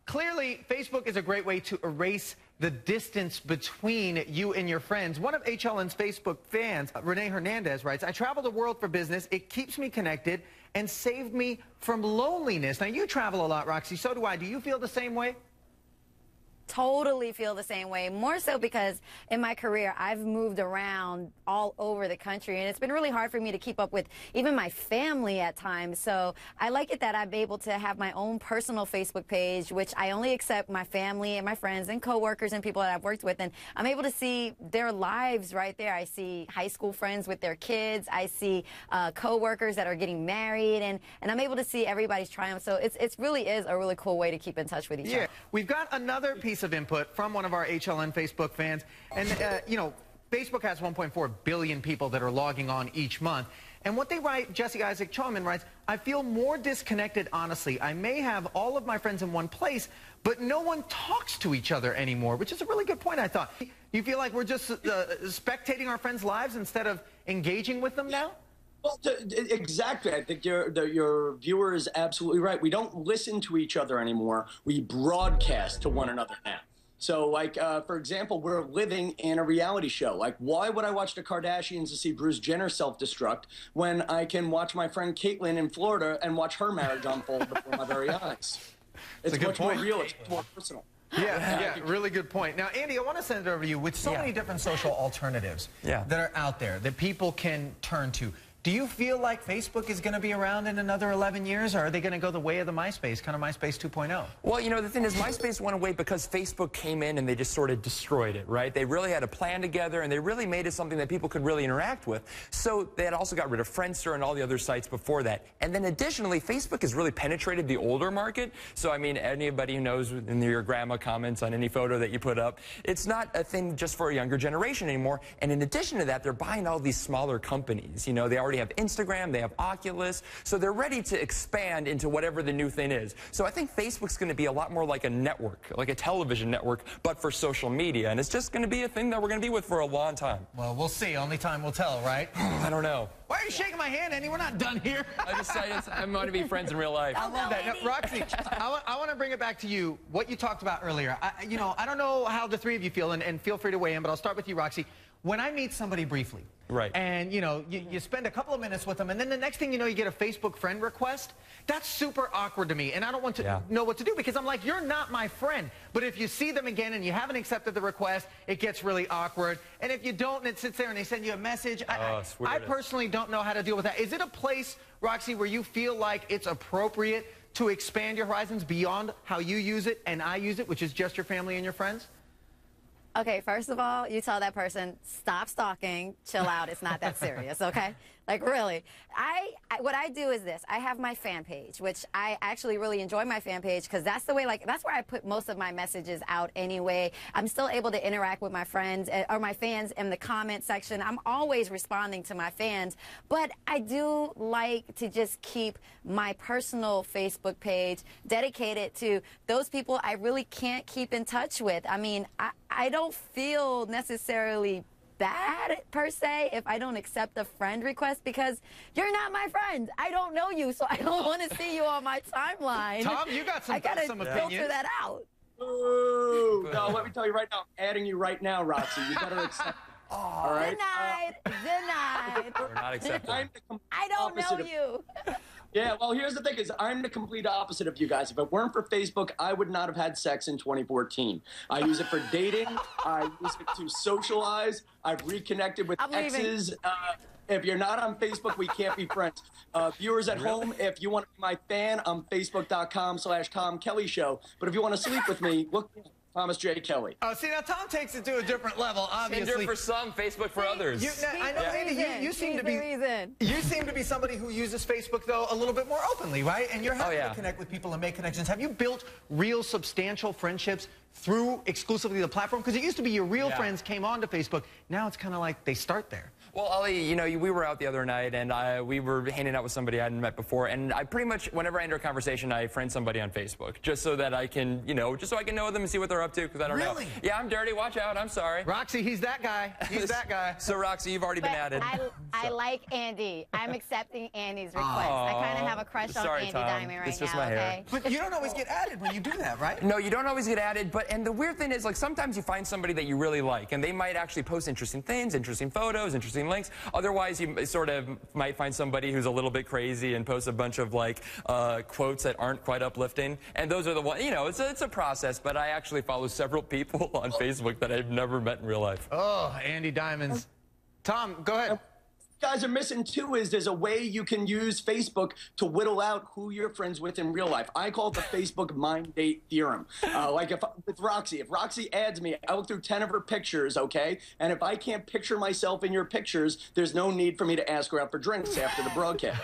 Clearly, Facebook is a great way to erase the distance between you and your friends. One of HLN's Facebook fans, Renee Hernandez, writes, "I travel the world for business. It keeps me connected and saved me from loneliness." Now, you travel a lot, Roxy. So do I. Do you feel the same way? Totally feel the same way, more so because in my career I've moved around all over the country, and it's been really hard for me to keep up with even my family at times. So I like it that I'm able to have my own personal Facebook page, which I only accept my family and my friends and coworkers and people that I've worked with, and I'm able to see their lives right there. I see high school friends with their kids, I see coworkers that are getting married, and I'm able to see everybody's triumph. So it really is a really cool way to keep in touch with each other. We've got another piece of input from one of our HLN Facebook fans, and you know, Facebook has 1.4 billion people that are logging on each month, and what they write, Jesse Isaac Choman writes, "I feel more disconnected, honestly. I may have all of my friends in one place, but no one talks to each other anymore," which is a really good point, I thought. You feel like we're just spectating our friends' lives instead of engaging with them now? Well, exactly. I think your viewer is absolutely right. We don't listen to each other anymore. We broadcast to one another now. So, like, for example, we're living in a reality show. Like, why would I watch the Kardashians to see Bruce Jenner self-destruct when I can watch my friend Caitlyn in Florida and watch her marriage unfold before my very eyes? It's much more real. It's more personal. Yeah, really good point. Now, Andy, I want to send it over to you. With so many different social alternatives that are out there that people can turn to, do you feel like Facebook is going to be around in another 11 years, or are they going to go the way of the MySpace, kind of MySpace 2.0? Well, you know, the thing is, MySpace went away because Facebook came in and they just sort of destroyed it, right? They really had a plan together, and they really made it something that people could really interact with. So they had also got rid of Friendster and all the other sites before that. And then additionally, Facebook has really penetrated the older market. So, I mean, anybody who knows in your grandma comments on any photo that you put up, it's not a thing just for a younger generation anymore. And in addition to that, they're buying all these smaller companies. You know, they already have Instagram, they have Oculus, so they're ready to expand into whatever the new thing is. So I think Facebook's going to be a lot more like a network, like a television network, but for social media, and it's just going to be a thing that we're going to be with for a long time. Well, we'll see. Only time will tell, right? I don't know. Why are you shaking my hand, Andy? We're not done here. I want to be friends in real life. I love that. Now, Roxy, I want to bring it back to you, what you talked about earlier. You know, I don't know how the three of you feel, and feel free to weigh in, but I'll start with you, Roxy. When I meet somebody briefly, and you know, you spend a couple of minutes with them, and then the next thing you know, you get a Facebook friend request, that's super awkward to me, and I don't want to know what to do, because I'm like, you're not my friend. But if you see them again and you haven't accepted the request, it gets really awkward. And if you don't, and it sits there and they send you a message, I personally don't know how to deal with that. Is it a place, Roxy, where you feel like it's appropriate to expand your horizons beyond how you use it and I use it, which is just your family and your friends? Okay, first of all, you tell that person, stop stalking, chill out, it's not that serious, okay? Like, really. What I do is this. I have my fan page, which I actually really enjoy my fan page, because that's the way, like, that's where I put most of my messages out anyway. I'm still able to interact with my friends or my fans in the comment section. I'm always responding to my fans, but I do like to just keep my personal Facebook page dedicated to those people I really can't keep in touch with. I mean, I don't feel necessarily bad per se if I don't accept a friend request, because you're not my friend. I don't know you, so I don't want to see you on my timeline. Tom, you got some opinions. I gotta filter that out. Ooh, no, let me tell you right now, I'm adding you right now, Roxy. You better accept it. All right? Denied. We're not accepting. I don't know you. Yeah, well, here's the thing, is I'm the complete opposite of you guys. If it weren't for Facebook, I would not have had sex in 2014. I use it for dating. I use it to socialize. I've reconnected with exes. If you're not on Facebook, we can't be friends. Viewers at home, if you want to be my fan, I'm facebook.com/Tom Kelly Show. But if you want to sleep with me, look Thomas J. Kelly. Oh, see, now Tom takes it to a different level, obviously. Tinder for some, Facebook for others. I know, Andy, you seem to be somebody who uses Facebook, though, a little bit more openly, right? And you're happy to connect with people and make connections. Have you built real substantial friendships through exclusively the platform? Because it used to be your real friends came onto Facebook. Now it's kind of like they start there. Well, Ollie, you know, we were out the other night, and we were hanging out with somebody I hadn't met before, and I pretty much, whenever I enter a conversation, I friend somebody on Facebook, just so that I can, you know, just so I can know them and see what they're up to, because I don't know. Yeah, I'm dirty. Watch out. I'm sorry. Roxy, he's that guy. He's that guy. So, Roxy, you've already been added. I like Andy. I'm accepting Andy's request. I kind of have a crush on Andy Diamond right now, okay? But you don't always get added when you do that, right? No, you don't always get added, and the weird thing is, like, sometimes you find somebody that you really like, and they might actually post interesting things, interesting photos, interesting links. Otherwise, you sort of might find somebody who's a little bit crazy and posts a bunch of, like, quotes that aren't quite uplifting. And those are the ones, you know, it's a process, but I actually follow several people on Facebook that I've never met in real life. Oh, Andy Diamonds. Tom, go ahead. Guys are missing too is there's a way you can use Facebook to whittle out who you're friends with in real life. I call it the Facebook mind date theorem. Like with Roxy, if Roxy adds me, I look through 10 of her pictures, okay? And if I can't picture myself in your pictures, there's no need for me to ask her out for drinks after the broadcast.